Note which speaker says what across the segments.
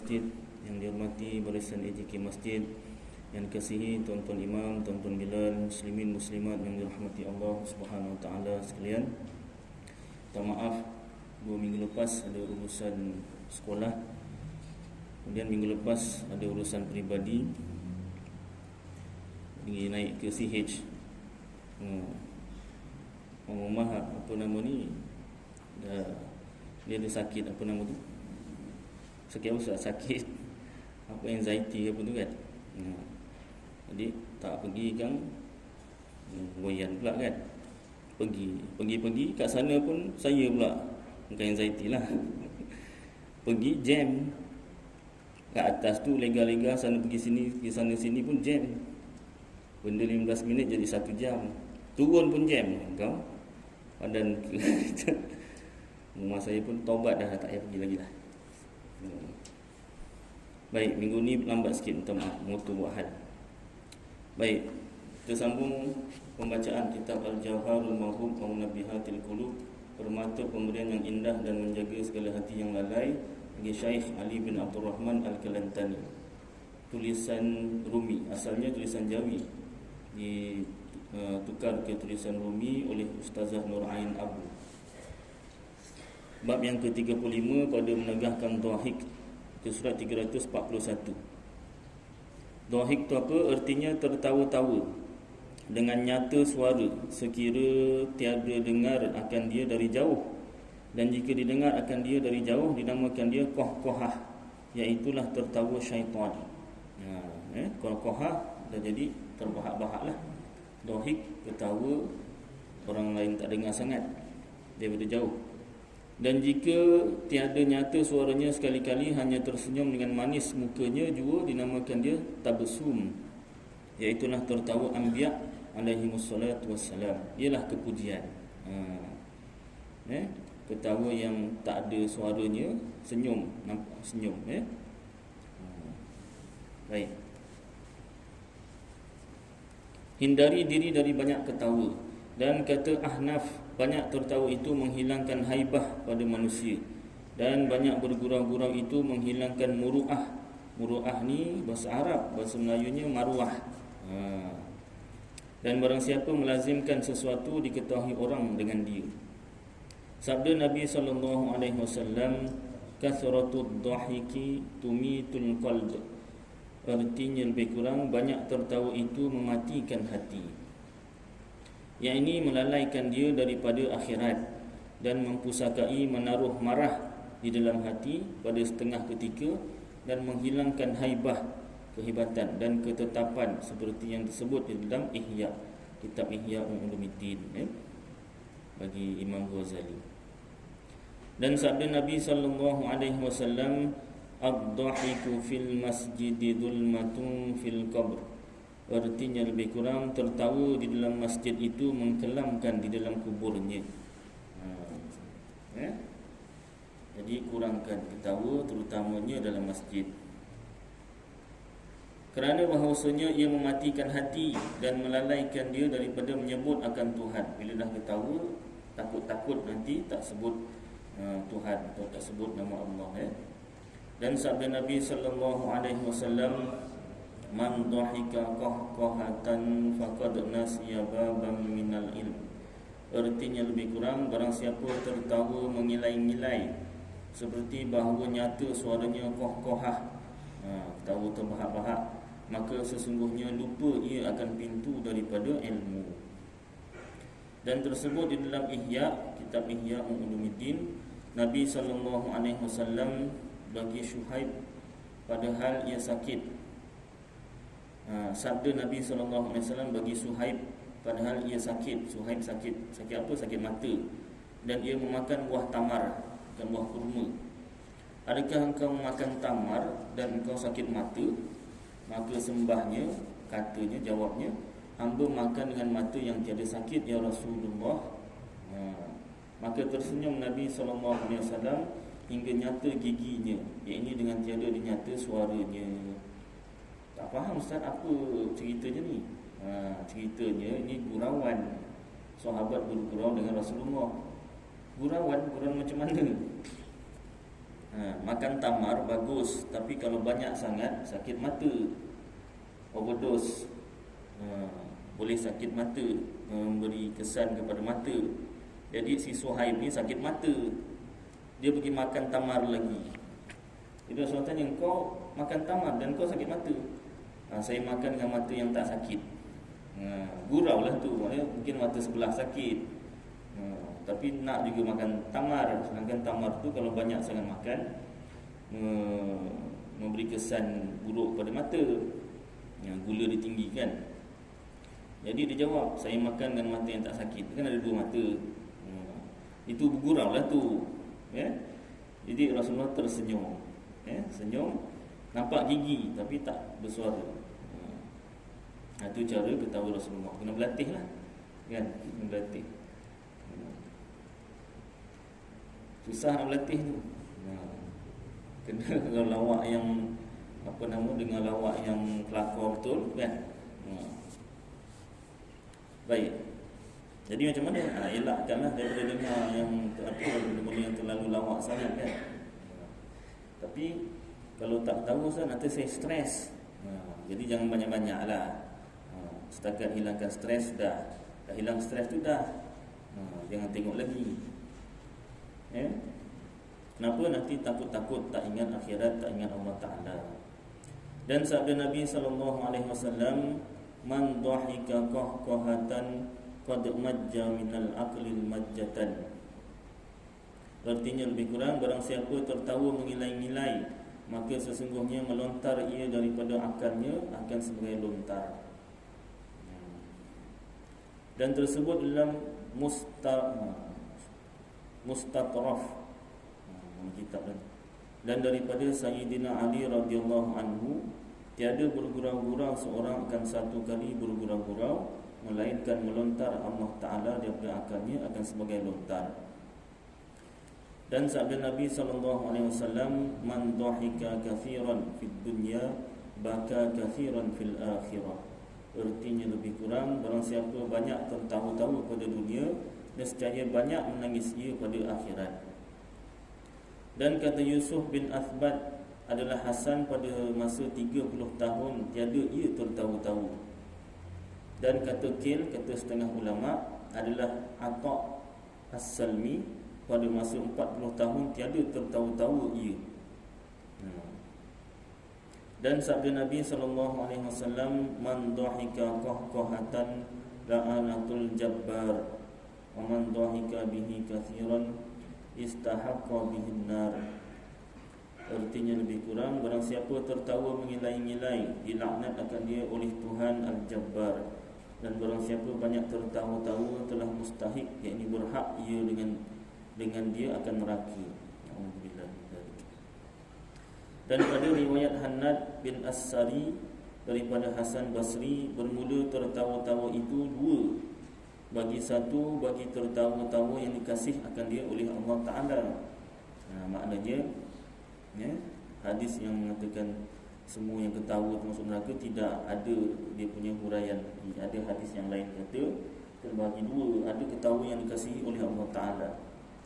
Speaker 1: masjid, yang dihormati barisan AJK Masjid, yang dikasihi tuan-tuan imam, tuan-tuan bilal, muslimin muslimat yang dirahmati Allah Subhanahu wa taala sekalian. Minta maaf 2 minggu lepas ada urusan sekolah. Kemudian minggu lepas ada urusan peribadi. Pergi naik ke CH. Orang rumah apa nama ni dia ada sakit, apa nama tu? Sakit apa? Sakit apa, anxiety apa tu kan. Jadi tak pergi kan, goyan pula kan. Pergi kat sana pun saya pula bukan anxiety lah. Pergi jam kat atas tu lega-lega, sana pergi sana sini pun jam. Benda 15 minit jadi 1 jam. Turun pun jam. Kau padan rumah saya pun taubat dah, tak payah pergi lagi lah. Baik, minggu ni lambat sikit, minta maaf, motor buat hal. Baik, kita sambung pembacaan kitab Al-Jawharul Mahub wa Munabbihatil Qulub, permata pemberian yang indah dan menjaga segala hati yang lalai, bagi Syekh Ali bin Abdul Rahman Al-Kalantani. Tulisan Rumi, asalnya tulisan Jawi, ditukar ke tulisan Rumi oleh Ustazah Nur Ain Abu. Bab yang ke-35 pada menegahkan dhahik, ke surat 341. Dhahik tu apa? Artinya tertawa-tawa dengan nyata suara, sekira tiada dengar akan dia dari jauh, dan jika didengar akan dia dari jauh dinamakan dia qahqahah, iaitulah tertawa syaitan. Qahqahah dah jadi terbahak-bahak lah. Dhahik, ketawa orang lain tak dengar sangat daripada jauh. Dan jika tiada nyata suaranya, sekali-kali hanya tersenyum dengan manis mukanya juga dinamakan dia tabassum, iaitulah tertawa anbiya alaihimussalatu wassalam. Ialah kepujian. Ketawa yang tak ada suaranya, senyum, nampak senyum. Baik. Hindari diri dari banyak ketawa. Dan kata Ahnaf, banyak tertawa itu menghilangkan haibah pada manusia, dan banyak bergurau-gurau itu menghilangkan muru'ah. Muru'ah ni bahasa Arab, bahasa Melayunya maruah. Dan barang siapa melazimkan sesuatu, diketahui orang dengan dia. Sabda Nabi SAW, kasratud dhahiki tumitul qalb, artinya lebih kurang banyak tertawa itu mematikan hati, yang ini melalaikan dia daripada akhirat dan mempusakai menaruh marah di dalam hati pada setengah ketika, dan menghilangkan haibah, kehebatan dan ketetapan, seperti yang disebut di dalam Ihya, kitab Ihya Ulumuddin bagi Imam Ghazali. Dan sabda Nabi SAW, ad-dhahiku fil masjidi dhulmatun fil qabr, artinya lebih kurang tertawa di dalam masjid itu mengkelamkan di dalam kuburnya. Jadi kurangkan ketawa, terutamanya dalam masjid, kerana bahawasanya ia mematikan hati dan melalaikan dia daripada menyebut akan Tuhan. Bila dah ketawa, takut-takut nanti tak sebut Tuhan atau tak sebut nama Allah. Dan sabda Nabi SAW, man dhahika qahqahatan faqad nasiya baban minal ilm, artinya lebih kurang barang siapa tertawa mengilai-ngilai, seperti bahawa nyata suaranya qahqahah, tawa terbahak-bahak, maka sesungguhnya lupa ia akan pintu daripada ilmu. Dan tersebut di dalam Ihya, kitab Ihya Ulumuddin, Nabi SAW bagi Syuhaib padahal ia sakit. Sabda Nabi SAW bagi Suhaib padahal ia sakit. Suhaib sakit apa? Sakit mata, dan ia memakan buah tamar, bukan buah kurma. Adakah engkau memakan tamar dan engkau sakit mata? Maka sembahnya, katanya, jawabnya, hamba makan dengan mata yang tiada sakit, ya Rasulullah. Maka tersenyum Nabi SAW hingga nyata giginya, iaitu dengan tiada dinyata suaranya. Tak faham Ustaz, apa ceritanya ni? Ceritanya ini gurauan. Sahabat bergurau dengan Rasulullah. Gurauan macam mana? Makan tamar bagus, tapi kalau banyak sangat sakit mata, overdose, boleh sakit mata, memberi kesan kepada mata. Jadi si Suhaib ni sakit mata, dia pergi makan tamar lagi. Itu Rasulullah tanya, kau makan tamar dan kau sakit mata? Saya makan dengan mata yang tak sakit. Gurau lah tu, mungkin mata sebelah sakit, tapi nak juga makan tamar. Sedangkan tamar tu kalau banyak sangat makan, memberi kesan buruk pada mata, gula ditinggikan. Jadi dia jawab, saya makan dengan mata yang tak sakit. Kan ada dua mata, itu bergurau lah tu, ya? Jadi Rasulullah tersenyum, senyum, nampak gigi tapi tak bersuara. Itu cara ketawa Rasulullah. Kena berlatih lah, kan? Kena berlatih. Susah nak berlatih tu. Kena dengan lawak yang dengan lawak yang kelakar betul, kan? Baik. Jadi macam mana? Elakkanlah daripada dengar yang benda-benda yang terlalu lawak sangat, kan? Tapi kalau tak tahu nanti saya stres. Jadi jangan banyak-banyak lah. Setakat hilangkan stres dah. Dah hilang stres tu dah. Jangan tengok lagi. Kenapa nanti takut-takut, tak ingat akhirat, tak ingat Allah Ta'ala. Dan sabda Nabi SAW, man dhahika qahqahatan qad majja minal aqlil majjatan. Artinya lebih kurang, barang siapa tertawa mengilai-ngilai, maka sesungguhnya melontar ia daripada akalnya akan sebagai lontar. Dan tersebut dalam Mustatraf kitab lagi. Dan daripada Sayyidina Ali radhiyallahu anhu, tiada bergurau-gurau seorang akan satu kali bergurau-gurau, melainkan melontar Allah Ta'ala daripada akalnya akan sebagai lontar. Dan sabda Nabi SAW, man dhahika kathiran fid dunya baka kathiran fil akhirah. Artinya lebih kurang, barang siapa banyak tertawa-tawa pada dunia, nescaya banyak menangis ia pada akhirat. Dan kata Yusuf bin Athbat, adalah Hasan pada masa 30 tahun tiada ia tertawa-tawa. Dan kata Kil, kata setengah ulama, adalah Atta' As-Salmi, pada masa 40 tahun tiada tertawa-tawa ia. Dan sabda Nabi SAW, man dhahika qahqahatan la'anatul jabbar, wa man dhahika bihi kathiran istahaqqa bihin nar. Artinya lebih kurang, barang siapa tertawa mengilai-ngilai, dilaknat akan dia oleh Tuhan Al-Jabbar. Dan barang siapa banyak tertawa-tawa, telah mustahik, yakni berhak ia dengan dia akan neraka. Alhamdulillah. Dan pada riwayat Hannad bin As-Sari daripada Hasan Basri, bermula tertawa-tawa itu dua. Bagi satu, bagi tertawa-tawa yang dikasih akan dia oleh Allah Ta'ala. Maknanya, hadis yang mengatakan semua yang ketawa termasuk neraka, tidak ada dia punya huraian. Ada hadis yang lain kata terbagi dua. Ada ketawa yang dikasihi oleh Allah Ta'ala.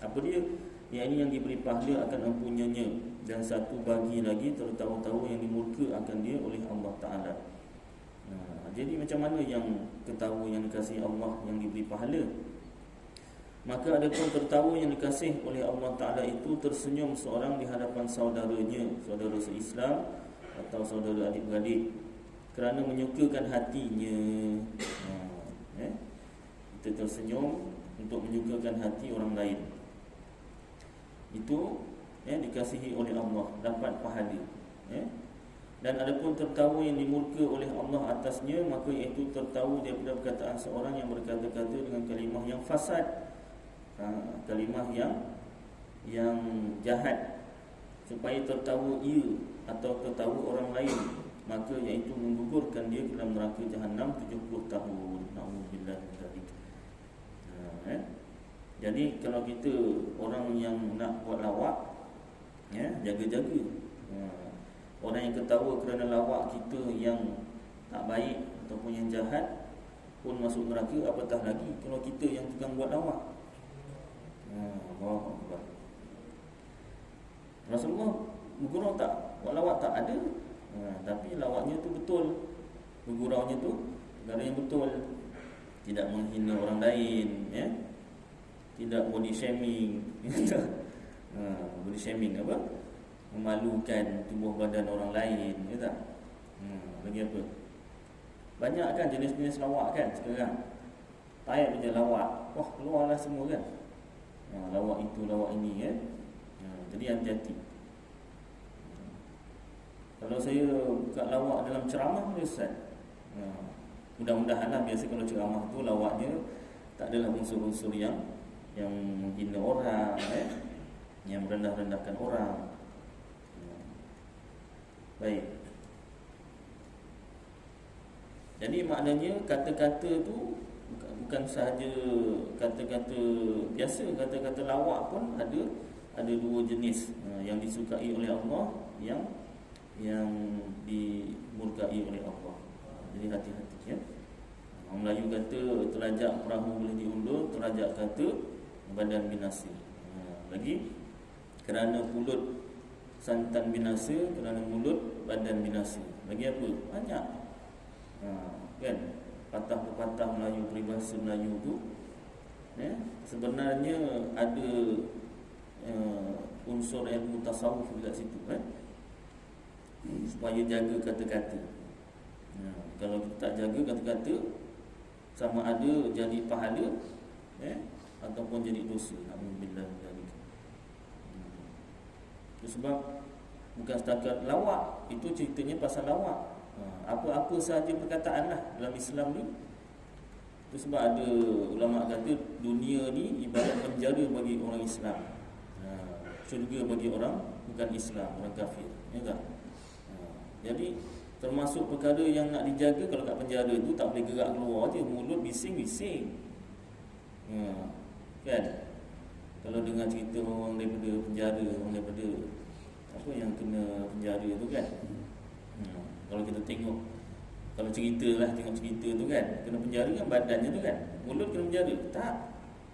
Speaker 1: Apa dia? Yang diberi pahala akan ampunannya. Dan satu bagi lagi tertawa-tawa yang dimurka akan dia oleh Allah Ta'ala. Jadi macam mana yang ketawa yang dikasihi Allah yang diberi pahala? Maka ada pun tertawa yang dikasihi oleh Allah Ta'ala itu tersenyum seorang di hadapan saudaranya, saudara se-Islam atau saudara adik-beradik, kerana menyukakan hatinya. Kita tersenyum untuk menyukakan hati orang lain. Itu dikasihi oleh Allah, dapat pahala. Dan ada pun tertawa yang dimurka oleh Allah atasnya, maka iaitu tertawa daripada perkataan seorang yang berkata-kata dengan kalimah yang fasad, kalimah yang jahat, supaya tertawa ia atau tertawa orang lain, maka iaitu menggugurkan dia ke dalam neraka Jahannam 70 tahun. Na'udzubillah min dzalik. Jadi kalau kita orang yang nak buat lawak, jaga-jaga. Orang yang ketawa kerana lawak kita yang tak baik ataupun yang jahat pun masuk neraka, apatah lagi kalau kita yang tukang buat lawak. Rasulullah bergurau tak? Buat lawak tak? Ada. Tapi lawaknya tu betul, berguraunya tu perkara yang betul, tidak menghina orang lain, ya, tidak body shaming. Body shaming apa? Memalukan tubuh badan orang lain, ya tak? Lagi apa? Banyak kan jenis-jenis lawak kan sekarang. Tak payah je lawak, wah keluarlah semua kan. Lawak itu, lawak ini, ya. Jadi hati-hati. Kalau saya buka lawak dalam ceramah ni Ustaz, mudah-mudahanlah. Biasa kalau ceramah tu lawaknya tak adalah unsur-unsur yang menghina orang, yang merendah-rendahkan orang. Baik. Jadi maknanya kata-kata tu bukan sahaja kata-kata biasa, kata-kata lawak pun ada dua jenis, yang disukai oleh Allah, yang dimurkai oleh Allah. Jadi hati-hati, ya. Orang Melayu kata terajak perahu boleh diundur, terajak kata badan binasa. Lagi kerana mulut santan binasa, kerana mulut badan binasa. Lagi apa? Banyak. Kan? Patah-patah Melayu, peribahasa Melayu tu, ya, sebenarnya ada unsur ilmu tasawuf dekat situ, kan? Supaya jaga kata-kata. Kalau kita tak jaga kata-kata, sama ada jadi pahala, ataupun jadi dosa. Alhamdulillah. Itu sebab bukan setakat lawak, itu ceritanya pasal lawak. Apa-apa sahaja perkataan lah dalam Islam ni. Itu sebab ada ulama kata dunia ni ibarat penjara bagi orang Islam, syurga bagi orang bukan Islam, orang kafir, ya tak? Jadi termasuk perkara yang nak dijaga. Kalau kat penjara tu tak boleh gerak keluar je, mulut bising-bising, kan? Kalau dengar cerita orang daripada penjara, orang daripada apa yang kena penjara tu kan, kalau kita tengok, kalau ceritalah, tengok cerita tu kan, kena penjara kan badannya tu kan, mulut kena penjara tak,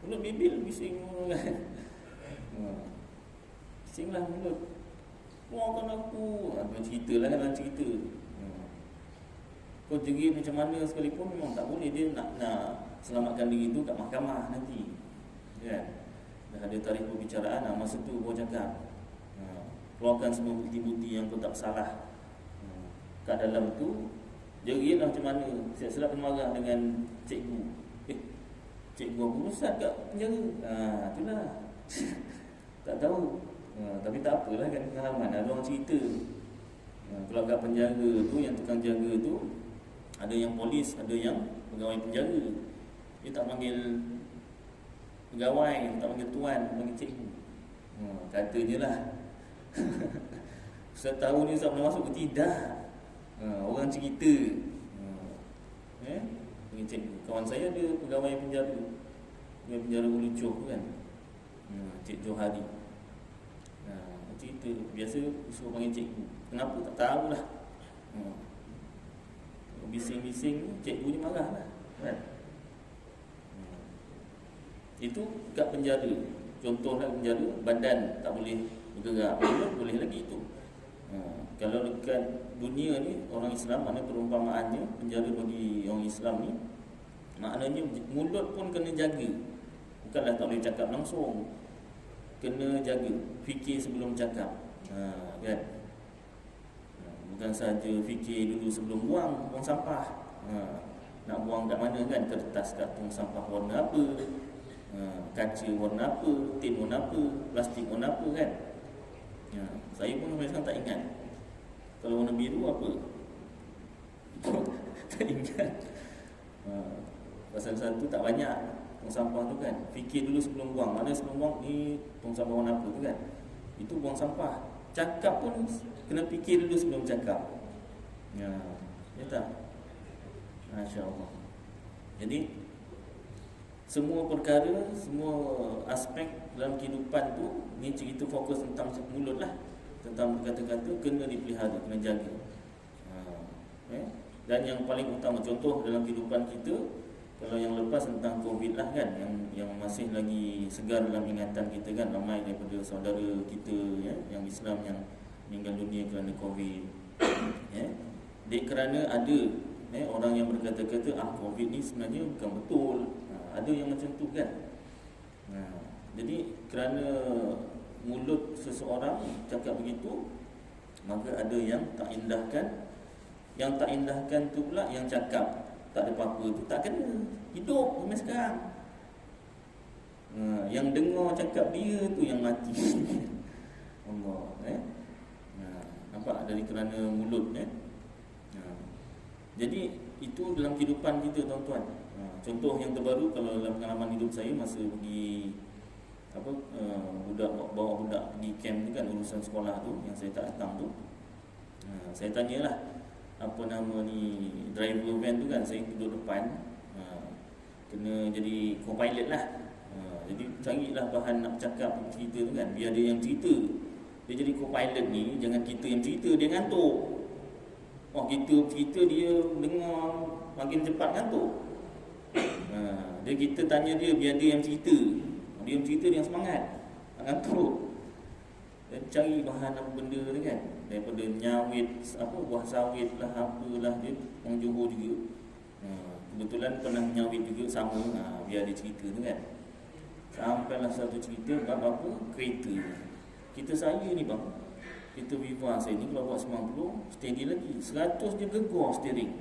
Speaker 1: mulut bibil bising kan. Bisinglah mulut, keluarkan aku, ceritalah kan dalam cerita. Kau jerit macam mana sekalipun memang tak boleh. Dia nak selamatkan diri tu kat mahkamah nanti, kan? Dah ada tarikh perbicaraan, masa tu kau cakap, keluarkan semua bukti-bukti yang kau tak salah. Kat dalam tu jeritlah macam mana. Silap-silap marah dengan cikgu. Cikgu aku ustaz kat penjara. Itulah. Tak tahu. Tapi tak apalah kan, pengalaman. Ada orang cerita. Kalau kat penjara tu, yang tukang jaga tu, ada yang polis, ada yang pegawai penjara. Dia tak panggil pegawai, tak panggil tuan, panggil cikgu. Katanya lah. Ustaz tahu ni Ustaz pernah masuk ke tidak? Orang cerita. Panggil cikgu. Kawan saya ada pegawai penjara, pegawai penjara Ulu Chow kan, Cik Johari. Cerita, biasa suruh panggil cikgu. Kenapa tak tahulah. Bising-bising, cikgu ni marah lah, kan? Itu kat penjara. Contohlah penjara, badan tak boleh bergerak, mulut boleh lagi itu. Kalau dekat dunia ni, orang Islam, mana perumpamaannya penjara bagi orang Islam ni, maknanya mulut pun kena jaga. Bukanlah tak boleh cakap langsung, kena jaga, fikir sebelum cakap, kan? Bukan saja fikir dulu sebelum buang sampah. Nak buang kat mana kan, kertas kat tong sampah warna apa, kaca warna apa, tin warna apa, plastik warna apa kan. Saya pun sampai sekarang tak ingat. Kalau warna biru apa tak ingat. Pasal satu tak banyak tong sampah tu kan. Fikir dulu sebelum buang. Mana sebelum buang ni tong sampah warna apa tu kan. Itu buang sampah. Cakap pun kena fikir dulu sebelum cakap. Ya tak? Masya-Allah. Jadi semua perkara, semua aspek dalam kehidupan tu, ni cerita fokus tentang mulut lah, tentang kata-kata kena dipelihara, kena jaga. Dan yang paling utama, contoh dalam kehidupan kita, Kalau yang lepas tentang COVID lah kan, yang masih lagi segar dalam ingatan kita kan, ramai daripada saudara kita ya, yang Islam yang meninggal dunia kerana COVID. Ya. Kerana ada orang yang berkata-kata COVID ni sebenarnya bukan betul. Ada yang macam tu kan. Jadi kerana mulut seseorang cakap begitu, maka ada yang tak indahkan. Yang tak indahkan tu pula yang cakap tak ada apa-apa tu tak kena, hidup sampai sekarang. Yang dengar cakap dia tu yang mati. Allah nampak dari kerana mulut Jadi itu dalam kehidupan kita tuan-tuan. Contoh yang terbaru, kalau dalam pengalaman hidup saya masa pergi bawa budak pergi camp tu kan, urusan sekolah tu yang saya tak datang tu. Saya tanyalah apa nama ni driver van tu kan, saya duduk depan, kena jadi co-pilot lah. Jadi carilah bahan nak cakap cerita tu kan, biar dia yang cerita. Dia jadi co-pilot ni, jangan kita yang cerita dia ngantuk. Kita cerita dia dengar makin cepat ngantuk. Dia kita tanya dia, biar dia yang cerita. Dia yang cerita, dia yang semangat, tak ngantuk. Dan cari bahan apa benda tu kan, daripada nyawit buah sawit lah, apalah, dia orang Johor juga. Kebetulan pernah nyawit juga sama, biar dia cerita tu kan. Sampailah satu cerita bab apa, kereta. Kita saya ni bang, kita Viva saya ni kalau buat 90 steady lagi, 100 dia gegar steering.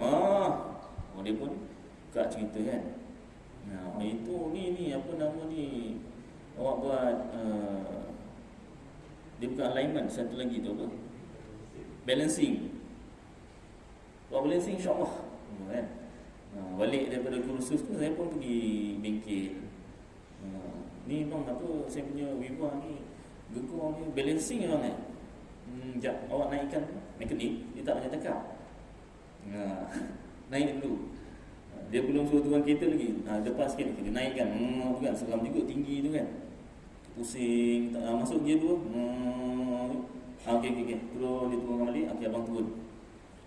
Speaker 1: Dia pun kat cerita kan. Itu ni apa nama ni, awak buat dia bukan alignment, satu lagi tu apa, balancing. Buat balancing insyaAllah kan. Balik daripada kursus tu saya pun pergi bengkel. Ni bang apa, saya punya Viva ni gegar ni balancing bang sekejap, awak naikkan mekanik. Dia tak banyak cakap. Naik dulu. Dia belum suruh turun kereta lagi. Depan sikit dia naikkan. Tu kan seram juga, tinggi tu kan. Pusing, masuk gear 2. Okey. Turun, dia turunkan balik. Okey, abang turun.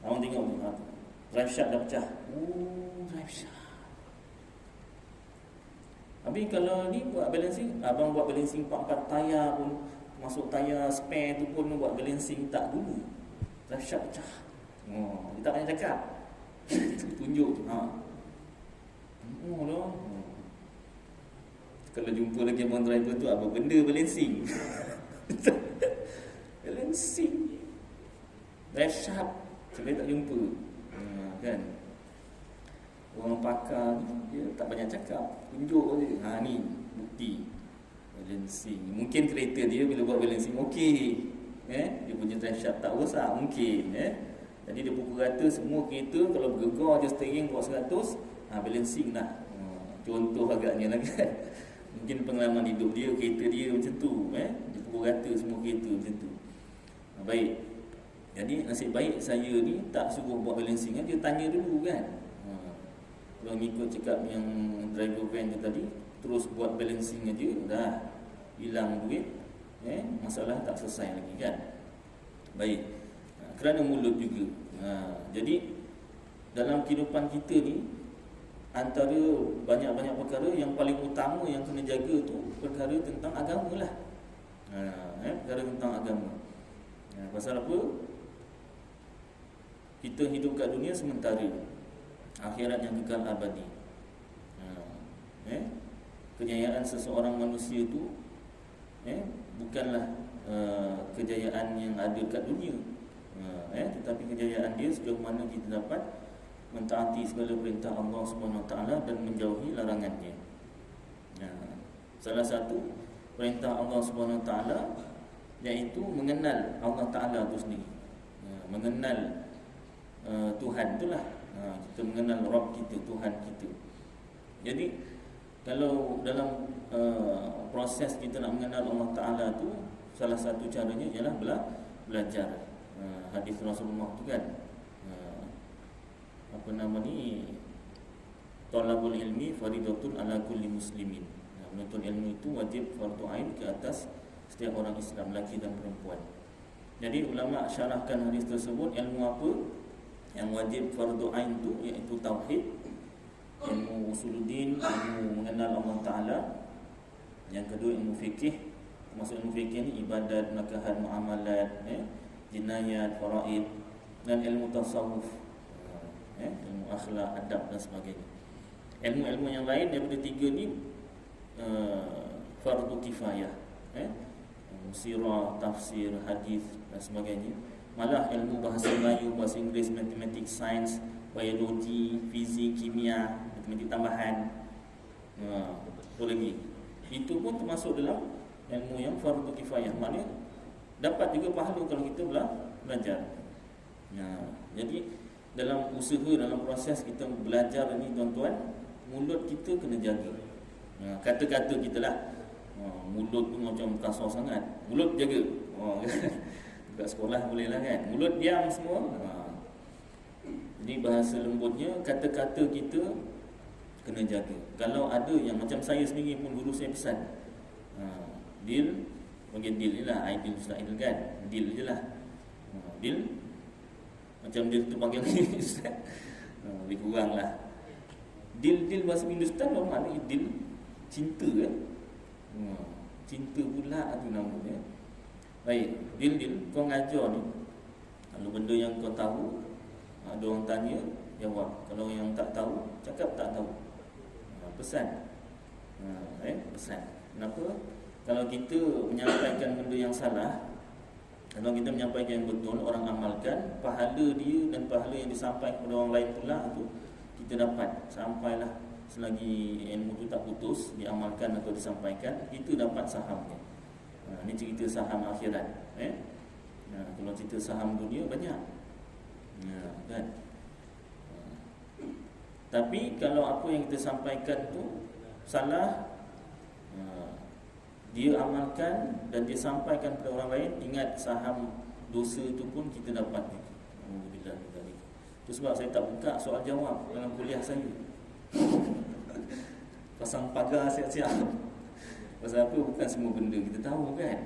Speaker 1: Abang tengok tu. Drive shaft dah pecah. Drive shaft. Habis kalau ni buat balancing, abang buat balancing 4 tayar pun, masuk tayar spare tu pun buat balancing tak dulu. Drive shaft pecah. Dia tak banyak cakap. Tunjuk tu. Kalau jumpa lagi abang driver tu, apa benda balancing? Balancing drive shaft saya tak jumpa. Kan orang pakar dia tak banyak cakap, tunjuk je. Ni bukti balancing. Mungkin kereta dia bila buat balancing okey, dia punya drive shaft tak rosak mungkin, jadi dia pukul rata semua kereta. Kalau bergegar je steering buat 100, balancing lah. Contoh agaknya lah kan. Mungkin pengalaman hidup dia, kereta dia macam tu, dia pukul rata semua kereta macam tu. Baik. Jadi nasib baik saya ni tak suruh buat balancing, dia tanya dulu kan. Kalau ngikut cakap yang driver van tu tadi, terus buat balancing aja, dah hilang duit, masalah tak selesai lagi kan. Baik. Kerana mulut juga. Jadi dalam kehidupan kita ni, antara banyak-banyak perkara yang paling utama yang kena jaga tu perkara tentang agama lah. Perkara tentang agama. Pasal apa? Kita hidup kat dunia sementara, akhirat yang kekal abadi. Kejayaan seseorang manusia tu bukanlah kejayaan yang ada kat dunia, tetapi kejayaan dia sejauh mana kita dapat mentaati segala perintah Allah SWT dan menjauhi larangannya. Salah satu perintah Allah SWT iaitu mengenal Allah Ta'ala itu sendiri, mengenal Tuhan itulah. Kita mengenal Rabb kita, Tuhan kita. Jadi kalau dalam proses kita nak mengenal Allah Ta'ala tu, salah satu caranya ialah belajar. Hadis Rasulullah tu kan, apa nama ni, talabul ilmi faridatun ala kulli muslimin. Menuntut ilmu itu wajib fardu ain ke atas setiap orang Islam, lelaki dan perempuan. Jadi ulama syarahkan hadis tersebut, ilmu apa yang wajib fardu ain tu, iaitu tauhid, ilmu ilmu usuluddin, ilmu mengenal Allah Ta'ala. Yang kedua ilmu fikih. Maksud ilmu fikih ni ibadat, nakahat, muamalat, jinayat, faraid, dan ilmu tasawuf, ilmu akhlak, adab dan sebagainya. Ilmu-ilmu yang lain daripada tiga ni fardu kifayah, sirah, tafsir, hadis dan sebagainya. Malah ilmu bahasa Melayu, bahasa Inggeris, matematik, sains, biologi, fizik, kimia, matematik tambahan, apa lagi, itu pun termasuk dalam ilmu yang fardu kifayah. Maknanya dapat juga pahala kalau kita belajar. Jadi dalam usaha, dalam proses kita belajar ni tuan-tuan, mulut kita kena jaga. Kata-kata kita lah. Mulut tu macam kasar sangat, mulut jaga. Dekat sekolah boleh lah kan, mulut diam semua. Jadi bahasa lembutnya, kata-kata kita kena jaga. Kalau ada yang macam saya sendiri pun, guru saya pesan, deal, panggil deal je lah, ideal Ustaz Aidil kan, deal je lah. Deal macam dia tu panggil Ustaz, lebih kurang lah. Deal bahasa Hindustan apa makna deal? Cinta kan? Cinta pula tu namanya. Baik, deal kau ngajar ni, kalau benda yang kau tahu, ada orang tanya, jawab. Kalau yang tak tahu, cakap tak tahu. Pesan. Pesan. Kenapa? Kalau kita menyampaikan benda yang salah, kalau kita menyampaikan yang betul, orang amalkan, pahala dia dan pahala yang disampaikan kepada orang lain pula tu kita dapat. Sampailah selagi ilmu tu tak putus, diamalkan atau disampaikan, kita dapat sahamnya. Ini cerita saham akhirat. Kalau cerita saham dunia banyak. Kan? Tapi kalau apa yang kita sampaikan tu salah, dia amalkan dan dia sampaikan kepada orang lain, ingat saham dosa tu pun kita dapat. Alhamdulillah. Itu sebab saya tak buka soal jawab dalam kuliah saya. Pasang pagar siap-siap. Pasal apa? Bukan semua benda kita tahu kan.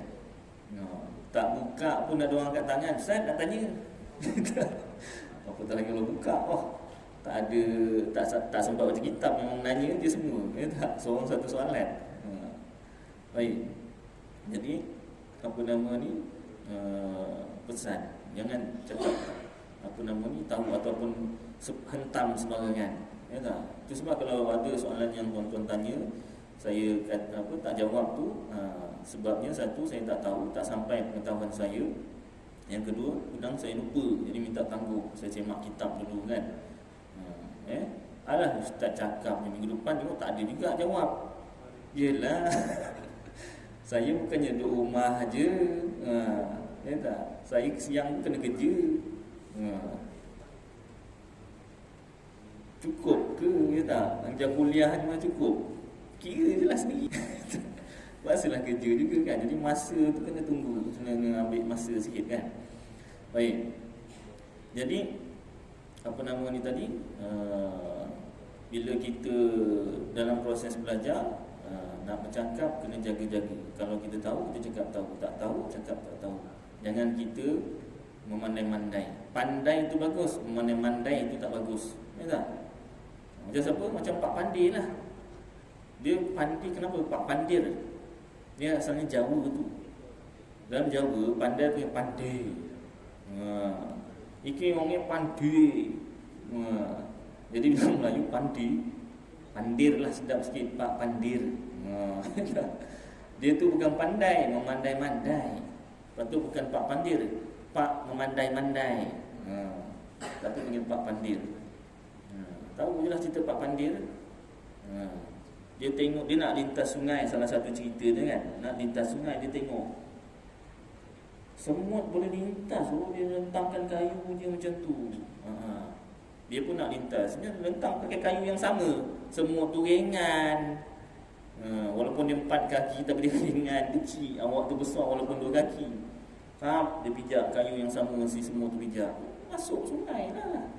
Speaker 1: Tak buka pun ada orang angkat tangan, Ustaz nak tanya. Apa tak lagi kalau buka, tak ada, tak sempat baca kitab, memang nanya je semua. Tak, seorang satu soalan. Baik. Jadi apa nama ni, pesan, jangan cakap apa nama ni tahu ataupun hentam sembarangan. Ya tak? Itu sebab kalau ada soalan yang tuan-tuan tanya, saya kata apa tak jawab tu, sebabnya satu, saya tak tahu, tak sampai pengetahuan saya. Yang kedua, kadang saya lupa, jadi minta tangguh. Saya semak kitab dulu kan. Alah Ustaz cakap minggu depan juga tak ada juga jawab. Yelah. Saya bukannya duduk rumah je. Ya tak? Saya siang kena kerja. Cukup ke, ya tak? Ajar kuliah memang cukup. Kira je lah sendiri. Pastilah kerja juga kan. Jadi masa tu kena tunggu, kena ambil masa sikit kan. Baik. Jadi apa nama ni tadi, bila kita dalam proses belajar, nak bercakap kena jaga-jaga. Kalau kita tahu, kita cakap tahu. Tak tahu, cakap tak tahu. Jangan kita memandai-mandai. Pandai itu bagus, memandai-mandai itu tak bagus. Ya tak? Macam siapa? Macam Pak Pandir lah. Dia pandai, kenapa? Pak Pandir. Dia asalnya Jawa tu. Dalam Jawa, pandai tu yang pandai. Iki orangnya pandai. Jadi dalam Melayu pandai, pandir lah, sedap sikit, Pak Pandir. Dia tu bukan pandai, memandai-mandai. Lepas tu bukan Pak Pandir, Pak memandai-mandai. Tapi panggil Pak Pandir. Tahu je lah cerita Pak Pandir. Dia tengok, dia nak lintas sungai. Salah satu cerita dia kan, nak lintas sungai, dia tengok semut boleh lintas. Dia lentangkan kayu je macam tu. Dia pun nak lintas, dia lentang pakai kayu yang sama. Semut tu ringan. Walaupun dia 4 kaki, tapi dia ringan, kecil. Awak tu besar walaupun 2 kaki. Dia pijak kayu yang sama, si semut tu pijak. Masuk sungai lah.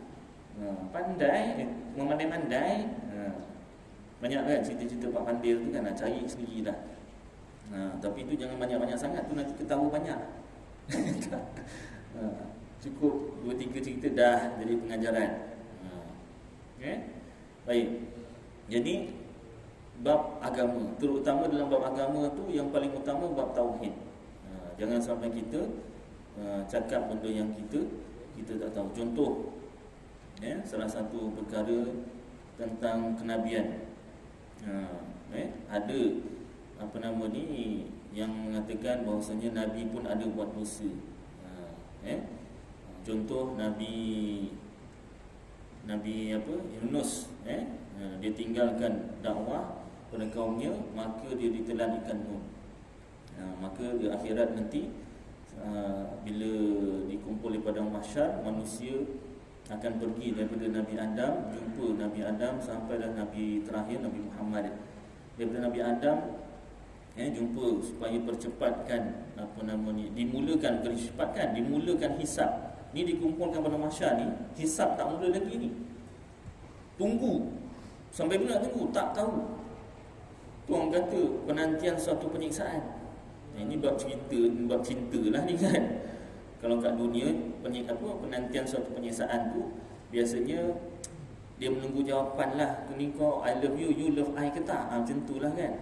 Speaker 1: Pandai, memandai-mandai. Banyak kan cerita-cerita Pak Pandir tu kan, nak cari sendiri lah. Tapi tu jangan banyak-banyak sangat, tu nanti ketawa banyak. Cukup 2-3 cerita dah jadi pengajaran. Okay? Baik. Jadi bab agama, terutama dalam bab agama tu yang paling utama bab tauhid. Jangan sampai kita cakap benda yang kita tak tahu. Contoh, salah satu perkara tentang kenabian. Ada yang mengatakan bahawasanya Nabi pun ada buat dosa. Contoh Nabi Yunus, dia tinggalkan dakwah pada kaumnya, maka dia ditelan ikan Nun. Maka di akhirat nanti bila dikumpul di padang mahsyar, manusia akan pergi daripada Nabi Adam, jumpa Nabi Adam sampailah Nabi terakhir Nabi Muhammad. Daripada Nabi Adam jumpa supaya percepatkan dimulakan hisab. Ni dikumpulkan pada mahsyar ni, hisab tak mula lagi ni. Tunggu. Sampai bila nak tunggu? Tak tahu. Tuan kata penantian suatu penyiksaan. Ini bab cinta lah ni kan. Kalau kat dunia penantian suatu penyiksaan tu biasanya dia menunggu jawapan lah. Ni kau I love you, you love I ke tak? Macam tu lah kan.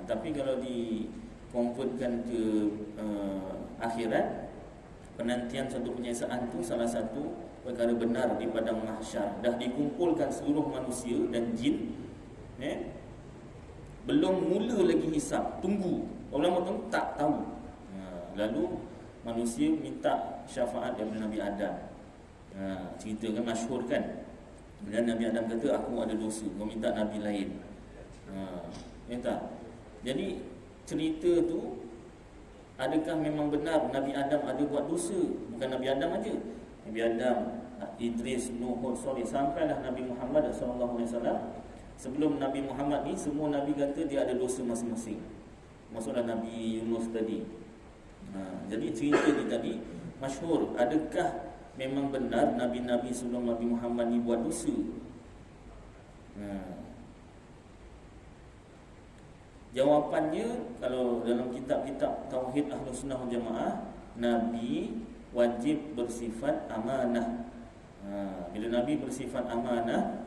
Speaker 1: Tapi kalau di convertkan ke akhirat, penantian suatu penyiksaan tu salah satu perkara benar di padang mahsyar. Dah dikumpulkan seluruh manusia dan jin, belum mula lagi hisab. Tunggu. Ulama tu tak tahu. Lalu manusia minta syafaat daripada Nabi Adam. Cerita kan masyhur kan. Dan Nabi Adam kata, aku ada dosa, kau minta Nabi lain. Jadi cerita tu, adakah memang benar Nabi Adam ada buat dosa? Bukan Nabi Adam aja. Nabi Adam, Idris, Nuh, sampailah Nabi Muhammad SAW. Sebelum Nabi Muhammad ni, semua Nabi kata dia ada dosa masing-masing. Maksudnya Nabi Yunus tadi. Jadi cerita ni tadi masyhur. Adakah memang benar Nabi-Nabi sebelum Nabi Muhammad ni buat dosa? Jawapannya, kalau dalam kitab-kitab Tauhid Ahlus Sunnah wal Jamaah, Nabi wajib bersifat amanah. Bila Nabi bersifat amanah,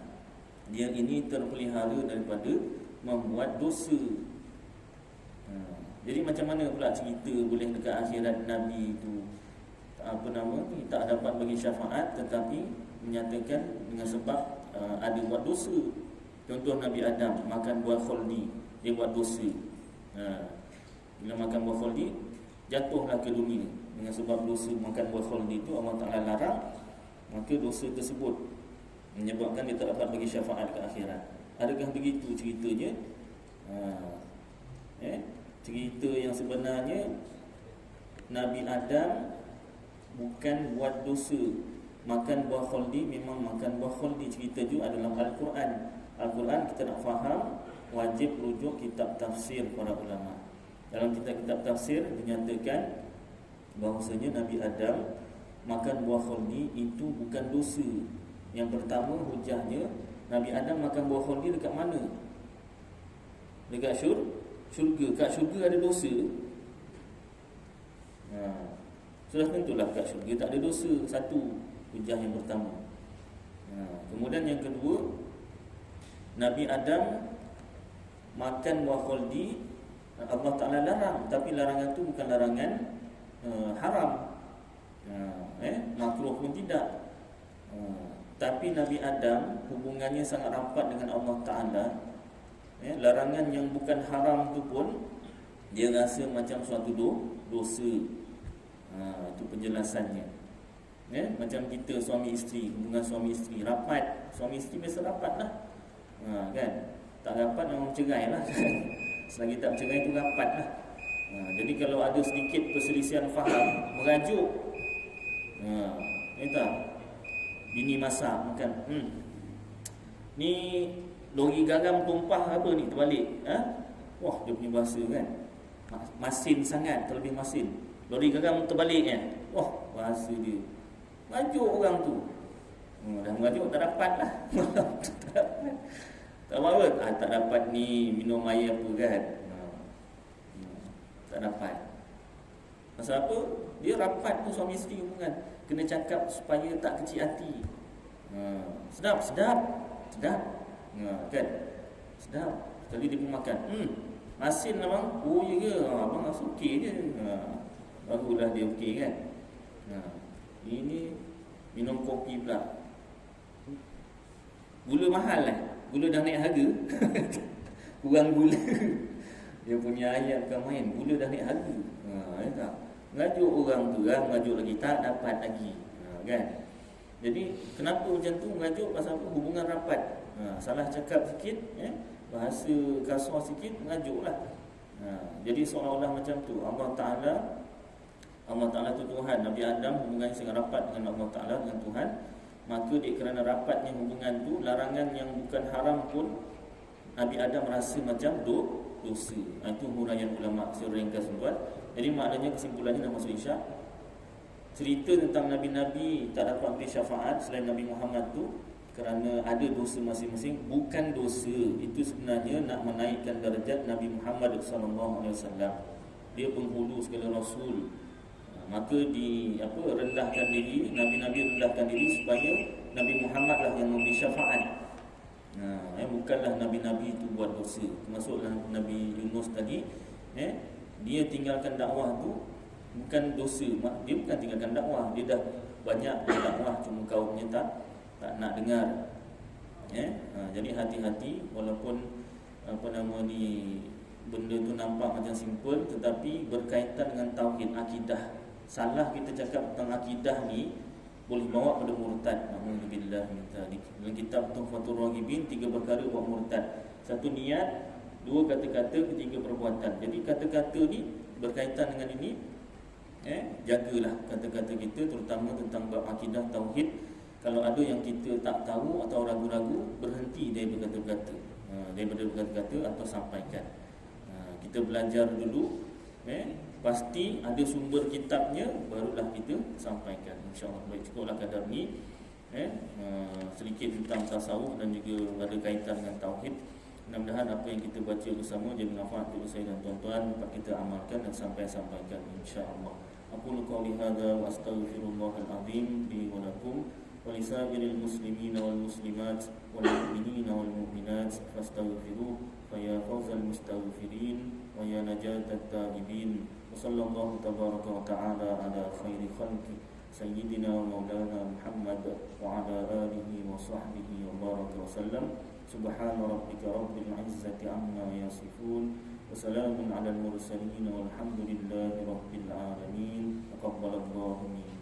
Speaker 1: dia ini terpelihara daripada membuat dosa. Jadi macam mana pula cerita boleh dekat akhirat Nabi itu tak dapat bagi syafaat, tetapi menyatakan dengan sebab ada buat dosa. Contoh Nabi Adam makan buah kholdi, dia buat dosa. Bila makan buah kholdi, jatuhlah ke dunia dengan sebab dosa makan buah kholdi itu Allah Ta'ala larang. Maka dosa tersebut menyebabkan dia tak dapat bagi syafaat ke akhirat. Adakah begitu ceritanya? Cerita yang sebenarnya, Nabi Adam bukan buat dosa. Makan buah kholdi, memang makan buah kholdi. Cerita juga dalam Al-Quran. Al-Quran kita nak faham, wajib rujuk kitab tafsir para ulama. Dalam kitab-kitab tafsir dinyatakan bahawasanya Nabi Adam makan buah kholdi itu bukan dosa. Yang pertama hujahnya, Nabi Adam makan buah kholdi dekat mana? Dekat syurga. Kat syurga ada dosa. Sudah tentulah kat syurga tak ada dosa. Satu hujah yang pertama. Kemudian yang kedua, Nabi Adam makan buah kholdi, Allah Ta'ala larang. Tapi larangan tu bukan larangan haram, makruh pun tidak. Tapi Nabi Adam hubungannya sangat rapat dengan Allah Ta'ala. Larangan yang bukan haram tu pun dia rasa macam suatu dosa. Itu penjelasannya. Macam kita suami isteri, hubungan suami isteri rapat. Suami isteri biasa rapat lah, kan? Tak rapat memang cerai lah. Selagi tak cerai tu rapat lah. Jadi kalau ada sedikit perselisihan faham, merajuk. Bini masak makan, ni lori garam tumpah apa ni terbalik. Wah, dia punya bahasa kan, masin sangat, terlebih masin. Lori garam terbalik kan. Wah, bahasa dia merajuk orang tu. Dah merajuk tak dapat lah. Tak apa, tak dapat ni minum air apa kan. Tak dapat. Pasal apa? Dia rapat tu suami isteri hubungan. Kena cakap supaya tak kecil hati. Sedap. Kan? Sedap. Sekali dia pun makan. Masin lah bang. Oh ya ke? Abang rasa okey je. Barulah dia okey kan. Ini minum kopi pula. Gula mahal lah. Gula dah naik harga. Kurang gula. Dia punya ayat bukan main. Gula dah naik harga. Ya tak? Ngajuk orang tu lah, ngajuk lagi tak dapat lagi. Kan? Jadi kenapa macam tu mengajuk? Pasal apa? Hubungan rapat. Salah cakap sikit, bahasa kasar sikit, mengajuklah. Jadi seolah-olah macam tu. Allah Ta'ala tu Tuhan. Nabi Adam hubungannya sangat rapat dengan Allah Ta'ala, dengan Tuhan. Maka kerana rapatnya hubungan tu, larangan yang bukan haram pun Nabi Adam rasa macam dosa. Itu huraian ulama secara ringkas tuan. Jadi maknanya kesimpulannya dah masuk Isyak. Cerita tentang Nabi-Nabi tak dapat beri syafaat selain Nabi Muhammad tu kerana ada dosa masing-masing. Bukan dosa. Itu sebenarnya nak menaikkan darjat Nabi Muhammad SAW. Dia penghulu segala Rasul. Maka rendahkan diri, Nabi-Nabi rendahkan diri supaya Nabi Muhammad lah yang memberi syafaat. Bukanlah Nabi-Nabi itu buat dosa. Termasuklah Nabi Yunus tadi, dia tinggalkan dakwah tu bukan dosa. Dia bukan tinggalkan dakwah, dia dah banyak dakwah, cuma kaumnya tak nak dengar. Jadi hati-hati. Walaupun benda tu nampak macam simple, tetapi berkaitan dengan tauhid, akidah. Salah kita cakap tentang akidah ni boleh bawa pada murtad. Alhamdulillah. Dalam kitab Tuhfatul Raghibin 3 perkara buat murtad. 1 niat, 2 kata-kata, 3 perbuatan. Jadi kata-kata ni berkaitan dengan ini. Jagalah kata-kata kita, terutama tentang bab akidah tauhid. Kalau ada yang kita tak tahu atau ragu-ragu, berhenti daripada kata-kata atau sampaikan. Kita belajar dulu, pasti ada sumber kitabnya, barulah kita sampaikan. InsyaAllah. Baik, cukuplah kadar ni, sedikit tentang tasawuf dan juga ada kaitan dengan tauhid. Mudah-mudahan apa yang kita baca bersama jadi manfaat untuk saya dan tuan-tuan, dapat kita amalkan dan sampaikan insya-Allah. Aqulu qawli hadza wa astaghfirullahal azim li wa lakum wa lisa'iril muslimina wal muslimat wal mu'minina wal mu'minat fastaghfiruhu fa ya fawzal mustaghfirin wa ya najatat taibin. Wa sallallahu tabaraka wa ta'ala ala khairi khalqi sayyidina wa maulana Muhammad wa ala alihi wa sahbihi wa baraka wa sallam. Subhana rabbika rabbil izzati amma yasifun wa salamun alal mursalin walhamdulillahi rabbil alamin. Taqabbalallahu minna.